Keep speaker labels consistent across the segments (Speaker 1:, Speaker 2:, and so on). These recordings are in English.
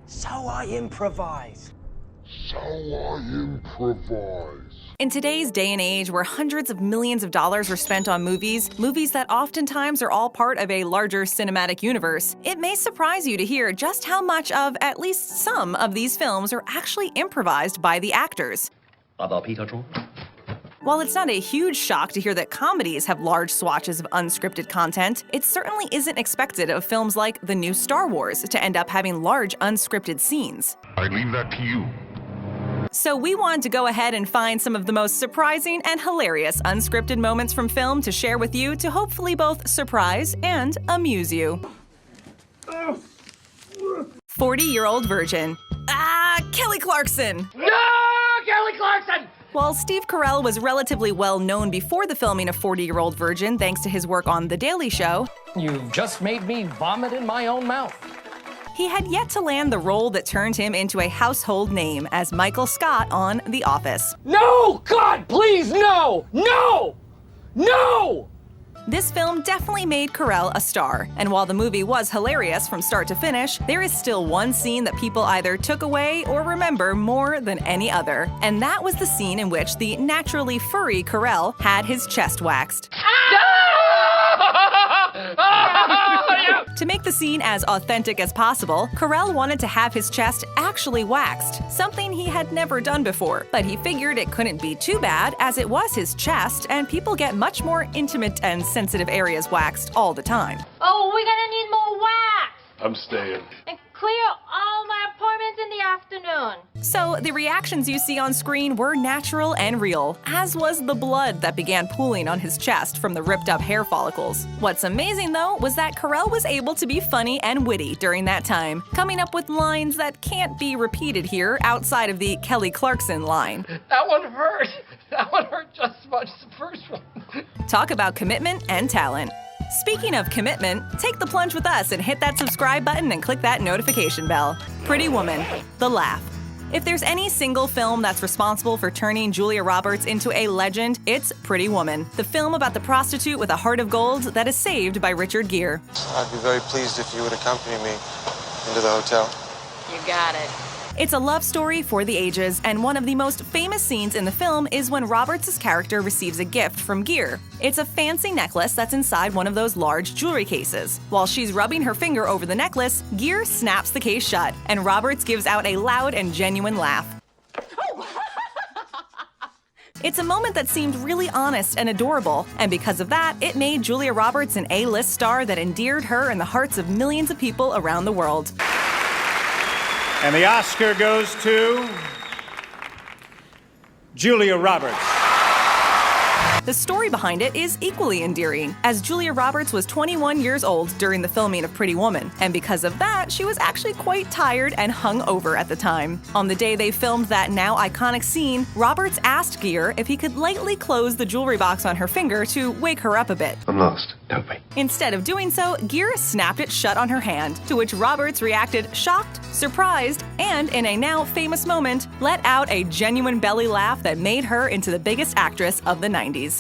Speaker 1: So I improvise.
Speaker 2: In today's day and age where hundreds of millions of dollars are spent on movies that oftentimes are all part of a larger cinematic universe, it may surprise you to hear just how much of at least some of these films are actually improvised by the actors. While it's not a huge shock to hear that comedies have large swatches of unscripted content, it certainly isn't expected of films like the new Star Wars to end up having large unscripted scenes.
Speaker 3: I leave that to you.
Speaker 2: So we wanted to go ahead and find some of the most surprising and hilarious unscripted moments from film to share with you to hopefully both surprise and amuse you. 40-Year-Old Virgin. Kelly Clarkson!
Speaker 4: No, Kelly Clarkson!
Speaker 2: While Steve Carell was relatively well known before the filming of 40-Year-Old Virgin thanks to his work on The Daily Show,
Speaker 4: You've just made me vomit in my own mouth.
Speaker 2: he had yet to land the role that turned him into a household name as Michael Scott on The Office.
Speaker 4: No! God, please, no! No! No!
Speaker 2: This film definitely made Carell a star, and while the movie was hilarious from start to finish, there is still one scene that people either took away or remember more than any other. And that was the scene in which the naturally furry Carell had his chest waxed. To make the scene as authentic as possible, Carell wanted to have his chest actually waxed, something he had never done before. But he figured it couldn't be too bad, as it was his chest, and people get much more intimate and sensitive areas waxed all the time.
Speaker 5: Oh, we're gonna need more wax!
Speaker 3: I'm staying.
Speaker 5: And clear all my appointments in the afternoon.
Speaker 2: So the reactions you see on screen were natural and real, as was the blood that began pooling on his chest from the ripped up hair follicles. What's amazing though was that Carell was able to be funny and witty during that time, coming up with lines that can't be repeated here outside of the Kelly Clarkson line.
Speaker 4: That one hurt. That one hurt just as much as the first one.
Speaker 2: Talk about commitment and talent. Speaking of commitment, take the plunge with us and hit that subscribe button and click that notification bell. Pretty Woman, The Laugh. If there's any single film that's responsible for turning Julia Roberts into a legend, it's Pretty Woman, the film about the prostitute with a heart of gold that is saved by Richard Gere.
Speaker 6: I'd be very pleased if you would accompany me into the hotel.
Speaker 5: You got it.
Speaker 2: It's a love story for the ages, and one of the most famous scenes in the film is when Roberts' character receives a gift from Gere. It's a fancy necklace that's inside one of those large jewelry cases. While she's rubbing her finger over the necklace, Gere snaps the case shut, and Roberts gives out a loud and genuine laugh. It's a moment that seemed really honest and adorable, and because of that, it made Julia Roberts an A-list star that endeared her in the hearts of millions of people around the world.
Speaker 7: And the Oscar goes to Julia Roberts.
Speaker 2: The story behind it is equally endearing, as Julia Roberts was 21 years old during the filming of Pretty Woman, and because of that, she was actually quite tired and hungover at the time. On the day they filmed that now iconic scene, Roberts asked Gere if he could lightly close the jewelry box on her finger to wake her up a bit.
Speaker 6: I'm lost. Help me.
Speaker 2: Instead of doing so, Gere snapped it shut on her hand, to which Roberts reacted shocked, surprised, and in a now famous moment, let out a genuine belly laugh that made her into the biggest actress of the 90s.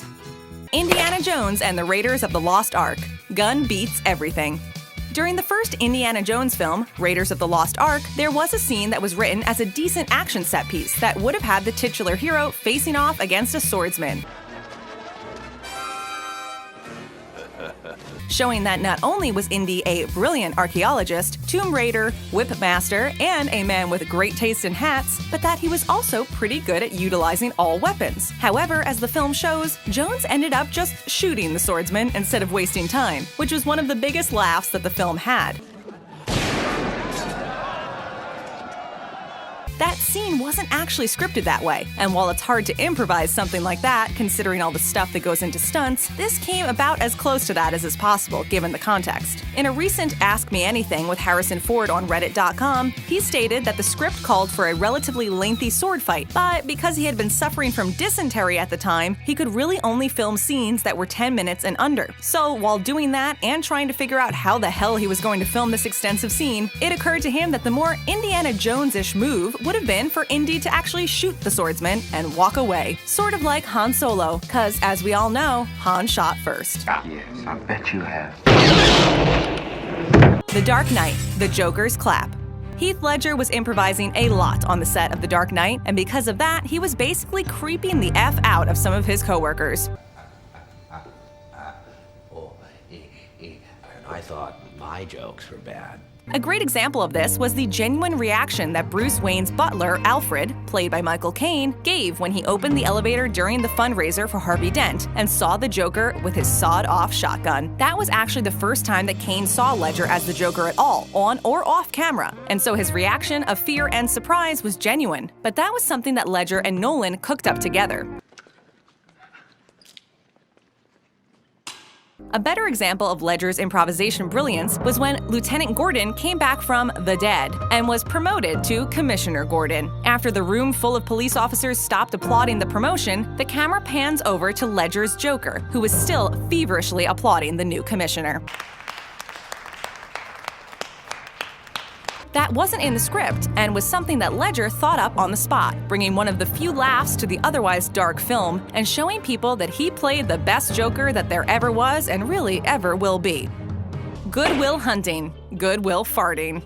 Speaker 2: Indiana Jones and the Raiders of the Lost Ark. Gun beats everything. During the first Indiana Jones film, Raiders of the Lost Ark, there was a scene that was written as a decent action set piece that would have had the titular hero facing off against a swordsman, showing that not only was Indy a brilliant archaeologist, tomb raider, whip master, and a man with great taste in hats, but that he was also pretty good at utilizing all weapons. However, as the film shows, Jones ended up just shooting the swordsman instead of wasting time, which was one of the biggest laughs that the film had. That scene wasn't actually scripted that way, and while it's hard to improvise something like that, considering all the stuff that goes into stunts, this came about as close to that as is possible, given the context. In a recent Ask Me Anything with Harrison Ford on Reddit.com, he stated that the script called for a relatively lengthy sword fight, but because he had been suffering from dysentery at the time, he could really only film scenes that were 10 minutes and under. So while doing that and trying to figure out how the hell he was going to film this extensive scene, it occurred to him that the more Indiana Jones-ish move would have been for Indy to actually shoot the swordsman and walk away. Sort of like Han Solo, cause as we all know, Han shot first.
Speaker 6: Yes, I bet you have.
Speaker 2: The Dark Knight, The Joker's Clap. Heath Ledger was improvising a lot on the set of The Dark Knight, and because of that, he was basically creeping the F out of some of his coworkers.
Speaker 8: I thought my jokes were bad.
Speaker 2: A great example of this was the genuine reaction that Bruce Wayne's butler, Alfred, played by Michael Caine, gave when he opened the elevator during the fundraiser for Harvey Dent and saw the Joker with his sawed-off shotgun. That was actually the first time that Caine saw Ledger as the Joker at all, on or off camera, and so his reaction of fear and surprise was genuine. But that was something that Ledger and Nolan cooked up together. A better example of Ledger's improvisation brilliance was when Lieutenant Gordon came back from the dead and was promoted to Commissioner Gordon. After the room full of police officers stopped applauding the promotion, the camera pans over to Ledger's Joker, who was still feverishly applauding the new commissioner. That wasn't in the script and was something that Ledger thought up on the spot, bringing one of the few laughs to the otherwise dark film and showing people that he played the best Joker that there ever was and really ever will be. Good Will Hunting, good will farting.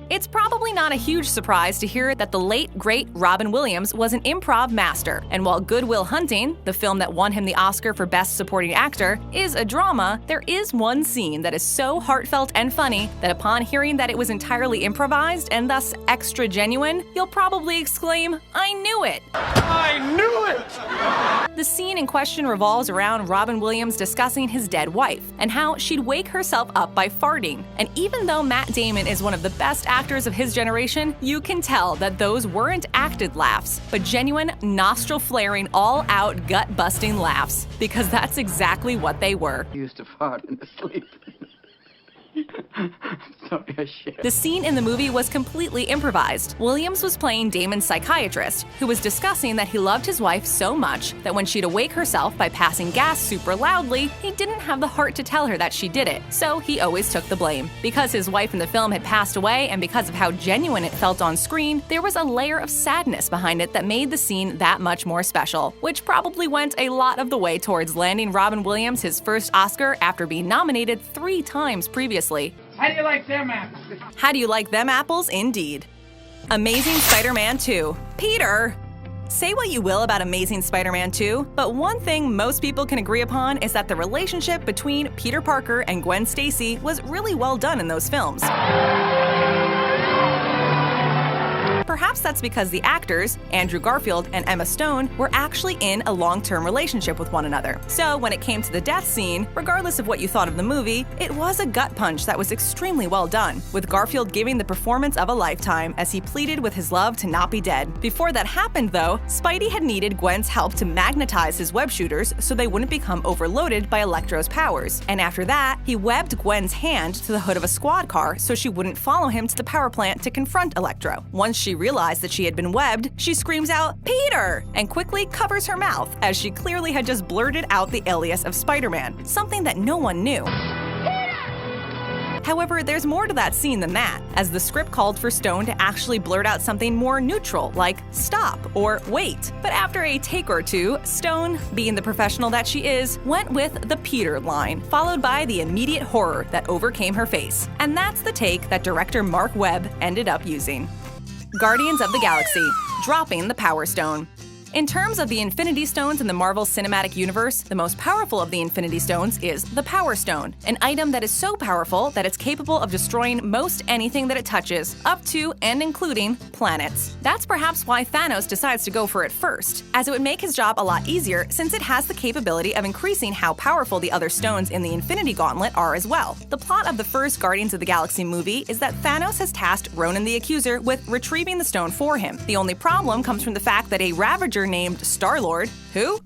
Speaker 2: It's probably not a huge surprise to hear that the late, great Robin Williams was an improv master, and while Good Will Hunting, the film that won him the Oscar for Best Supporting Actor, is a drama, there is one scene that is so heartfelt and funny that upon hearing that it was entirely improvised and thus extra genuine, you'll probably exclaim, "I knew it!"
Speaker 4: I knew it!
Speaker 2: The scene in question revolves around Robin Williams discussing his dead wife and how she'd wake herself up by farting. And even though Matt Damon is one of the best actors of his generation, you can tell that those weren't acted laughs, but genuine, nostril-flaring, all-out, gut-busting laughs, because that's exactly what they were.
Speaker 9: I used to fart in the sleep. Sorry, I shit.
Speaker 2: The scene in the movie was completely improvised. Williams was playing Damon's psychiatrist, who was discussing that he loved his wife so much that when she'd awake herself by passing gas super loudly, he didn't have the heart to tell her that she did it, so he always took the blame. Because his wife in the film had passed away and because of how genuine it felt on screen, there was a layer of sadness behind it that made the scene that much more special, which probably went a lot of the way towards landing Robin Williams his first Oscar after being nominated 3 times previously.
Speaker 4: How do you like them apples?
Speaker 2: How do you like them apples, indeed? Amazing Spider-Man 2. Peter! Say what you will about Amazing Spider-Man 2, but one thing most people can agree upon is that the relationship between Peter Parker and Gwen Stacy was really well done in those films. Perhaps that's because the actors, Andrew Garfield and Emma Stone, were actually in a long-term relationship with one another. So when it came to the death scene, regardless of what you thought of the movie, it was a gut punch that was extremely well done, with Garfield giving the performance of a lifetime as he pleaded with his love to not be dead. Before that happened, though, Spidey had needed Gwen's help to magnetize his web shooters so they wouldn't become overloaded by Electro's powers. And after that, he webbed Gwen's hand to the hood of a squad car so she wouldn't follow him to the power plant to confront Electro. Once she realized that she had been webbed, she screams out, "Peter!" and quickly covers her mouth, as she clearly had just blurted out the alias of Spider-Man, something that no one knew. However, there's more to that scene than that, as the script called for Stone to actually blurt out something more neutral, like "stop" or "wait." But after a take or two, Stone, being the professional that she is, went with the Peter line, followed by the immediate horror that overcame her face. And that's the take that director Mark Webb ended up using. Guardians of the Galaxy, dropping the Power Stone. In terms of the Infinity Stones in the Marvel Cinematic Universe, the most powerful of the Infinity Stones is the Power Stone, an item that is so powerful that it's capable of destroying most anything that it touches, up to and including planets. That's perhaps why Thanos decides to go for it first, as it would make his job a lot easier since it has the capability of increasing how powerful the other stones in the Infinity Gauntlet are as well. The plot of the first Guardians of the Galaxy movie is that Thanos has tasked Ronan the Accuser with retrieving the stone for him. The only problem comes from the fact that a Ravager named Star-Lord, who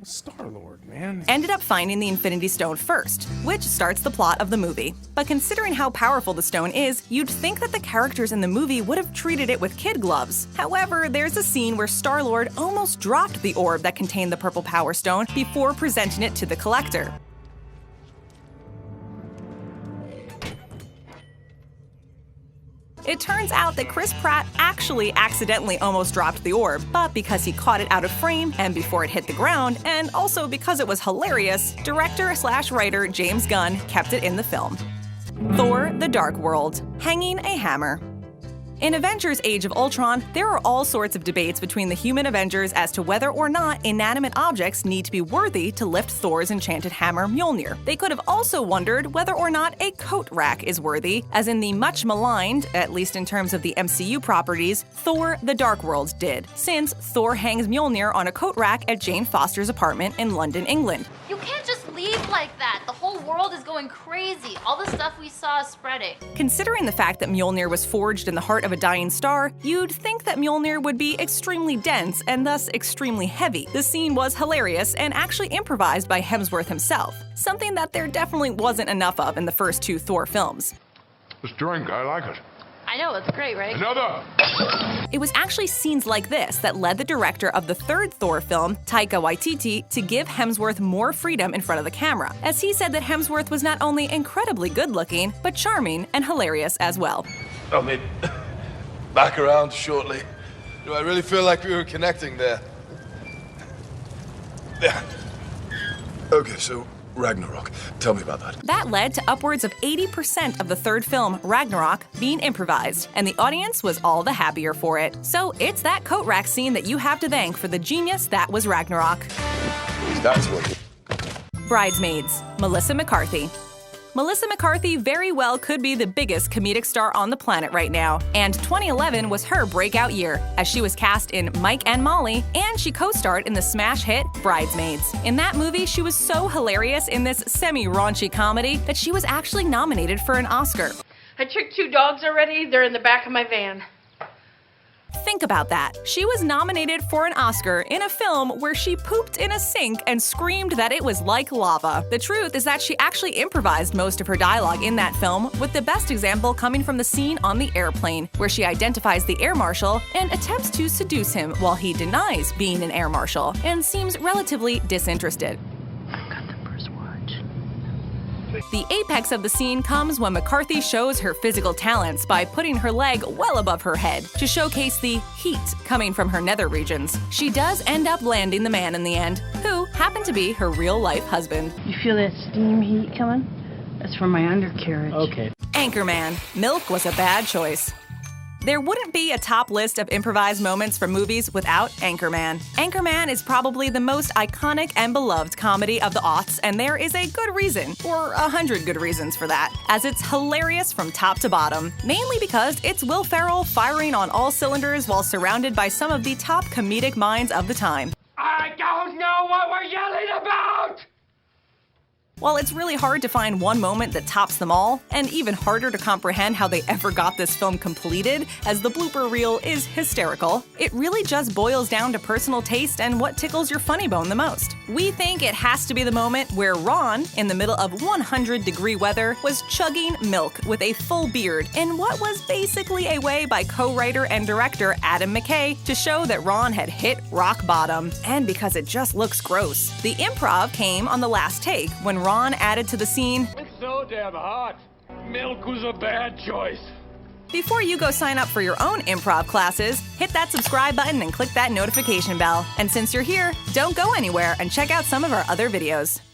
Speaker 10: Star-Lord, man.
Speaker 2: ended up finding the Infinity Stone first, which starts the plot of the movie. But considering how powerful the stone is, you'd think that the characters in the movie would have treated it with kid gloves. However, there's a scene where Star-Lord almost dropped the orb that contained the purple Power Stone before presenting it to the Collector. It turns out that Chris Pratt actually accidentally almost dropped the orb, but because he caught it out of frame and before it hit the ground, and also because it was hilarious, director/writer James Gunn kept it in the film. Thor: The Dark World, hanging a hammer. In Avengers: Age of Ultron, there are all sorts of debates between the human Avengers as to whether or not inanimate objects need to be worthy to lift Thor's enchanted hammer Mjolnir. They could have also wondered whether or not a coat rack is worthy, as in the much maligned, at least in terms of the MCU properties, Thor: The Dark World did, since Thor hangs Mjolnir on a coat rack at Jane Foster's apartment in London, England.
Speaker 5: You can't just leave like that. The whole world is going crazy. All the stuff we saw is spreading.
Speaker 2: Considering the fact that Mjolnir was forged in the heart of a dying star, you'd think that Mjolnir would be extremely dense and thus extremely heavy. The scene was hilarious and actually improvised by Hemsworth himself, something that there definitely wasn't enough of in the first two Thor films.
Speaker 3: This drink, I like it.
Speaker 5: I know, it's great, right?
Speaker 3: Another!
Speaker 2: It was actually scenes like this that led the director of the third Thor film, Taika Waititi, to give Hemsworth more freedom in front of the camera, as he said that Hemsworth was not only incredibly good-looking, but charming and hilarious as well.
Speaker 10: I'll be back around shortly. Do I really feel like we were connecting there? Yeah. Okay, so Ragnarok. Tell me about that.
Speaker 2: That led to upwards of 80% of the third film, Ragnarok, being improvised, and the audience was all the happier for it. So it's that coat rack scene that you have to thank for the genius that was Ragnarok.
Speaker 10: That's what.
Speaker 2: Bridesmaids, Melissa McCarthy. Melissa McCarthy very well could be the biggest comedic star on the planet right now, and 2011 was her breakout year, as she was cast in Mike and Molly, and she co-starred in the smash hit Bridesmaids. In that movie, she was so hilarious in this semi-raunchy comedy that she was actually nominated for an Oscar.
Speaker 4: I took 2 dogs already. They're in the back of my van.
Speaker 2: Think about that. She was nominated for an Oscar in a film where she pooped in a sink and screamed that it was like lava. The truth is that she actually improvised most of her dialogue in that film, with the best example coming from the scene on the airplane, where she identifies the air marshal and attempts to seduce him while he denies being an air marshal and seems relatively disinterested. The apex of the scene comes when McCarthy shows her physical talents by putting her leg well above her head to showcase the heat coming from her nether regions. She does end up landing the man in the end, who happened to be her real-life husband.
Speaker 9: You feel that steam heat coming? That's from my undercarriage.
Speaker 7: Okay.
Speaker 2: Anchorman. Milk was a bad choice. There wouldn't be a top list of improvised moments from movies without Anchorman. Anchorman is probably the most iconic and beloved comedy of the aughts, and there is a good reason, or 100 good reasons for that, as it's hilarious from top to bottom, mainly because it's Will Ferrell firing on all cylinders while surrounded by some of the top comedic minds of the time.
Speaker 4: I don't know what we're yelling about!
Speaker 2: While it's really hard to find one moment that tops them all, and even harder to comprehend how they ever got this film completed, as the blooper reel is hysterical, it really just boils down to personal taste and what tickles your funny bone the most. We think it has to be the moment where Ron, in the middle of 100-degree weather, was chugging milk with a full beard in what was basically a way by co-writer and director Adam McKay to show that Ron had hit rock bottom, and because it just looks gross. The improv came on the last take, when Ron added to the scene,
Speaker 3: It's so damn hot. Milk was a bad choice.
Speaker 2: Before you go sign up for your own improv classes, hit that subscribe button and click that notification bell. And since you're here, don't go anywhere and check out some of our other videos.